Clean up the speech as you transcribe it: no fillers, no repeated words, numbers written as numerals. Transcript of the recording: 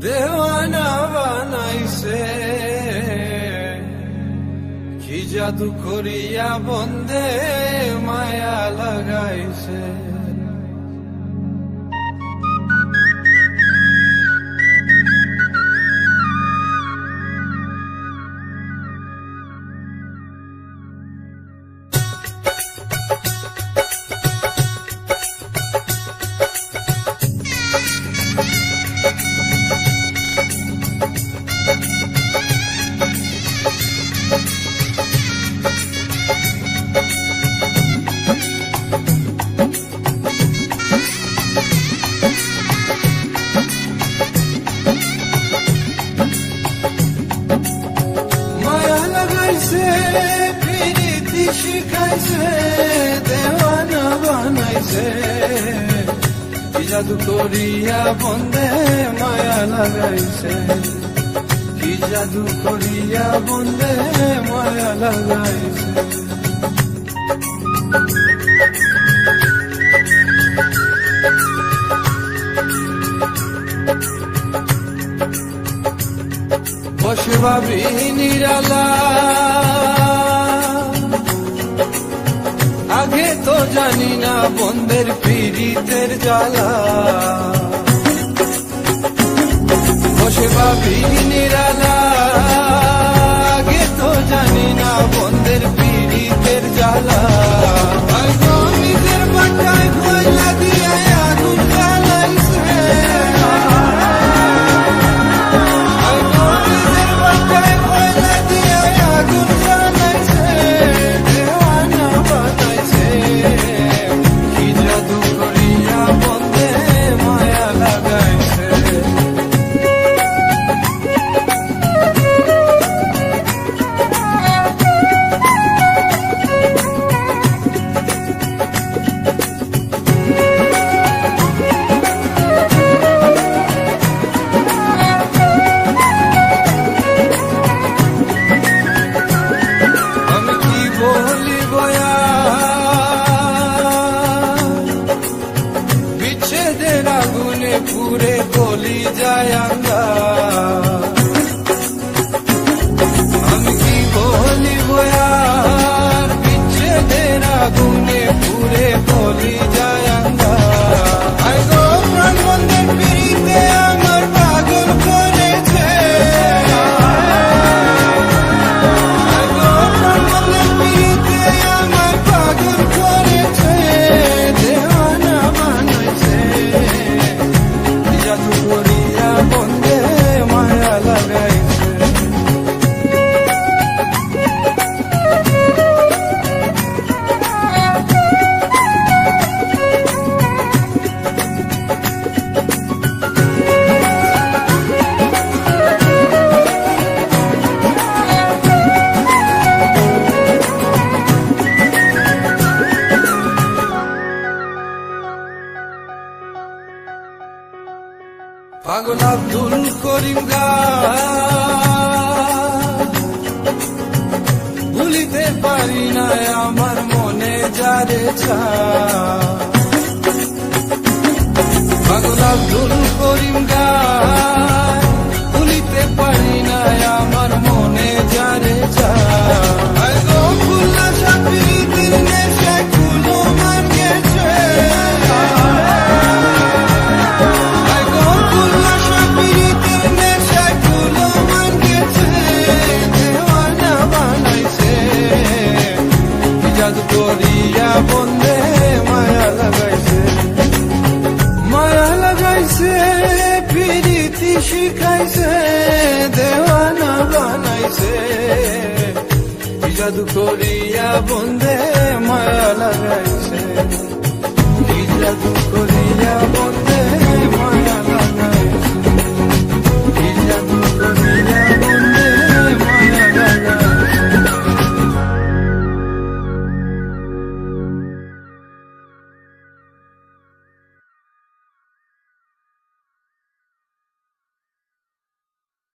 দেওয়ানা বানাইছে, কি জাদু করিয়া বন্দে মায়া লাগাইছে। প্রীতি শিখাইছে, দেওয়ানা বানাইছে, কি জাদু করিয়া বন্দে মায়া লাগাইছে, কি জাদু করিয়া বন্দে মায়া লাগাইছে। বসে ভাবি নিরালা, আগে তো জানি না বন্ধের পীড়িতের জ্বালা। বসে ভাবি নিরালা, আগে তো জানি না বন্ধের পীড়িতের জ্বালা। নিজের বাটায় কয়লা দিয়া আগুন জ্বালাইছে, পুরে গলি যায় আঙ্গা। আমি কি বলিব আর, বিচ্ছেদের আগুনে পুরে গলি যায় আঙ্গা। আই গো প্রাণ বন্ধের পিড়িতে আমার পাগল করেছে, আই গো প্রাণ বন্ধের পিড়িতে আমার পাগল করেছে, দেওয়ানা বানাইছে, জাদু করিয়া বন্দে মায়া লাগাইছে। পাগল আব্দুল করিম গান, ভুলিতে পারি না আমার মনে যারে পাগল আব্দুল করিম গান, ভুলিতে পারি না আমার মনে যারে খুলনা সাপির নেশা খুলো মান গেছে, জাদু করিয়া বন্দে মায়া লাগাইছে, মায়া লাগাইছে, প্রীতি শিখাইছে, দেওয়ানা বানাইছে, জাদু করিয়া বন্দে মায়া লাগাইছে, জাদু করিয়া বন্দে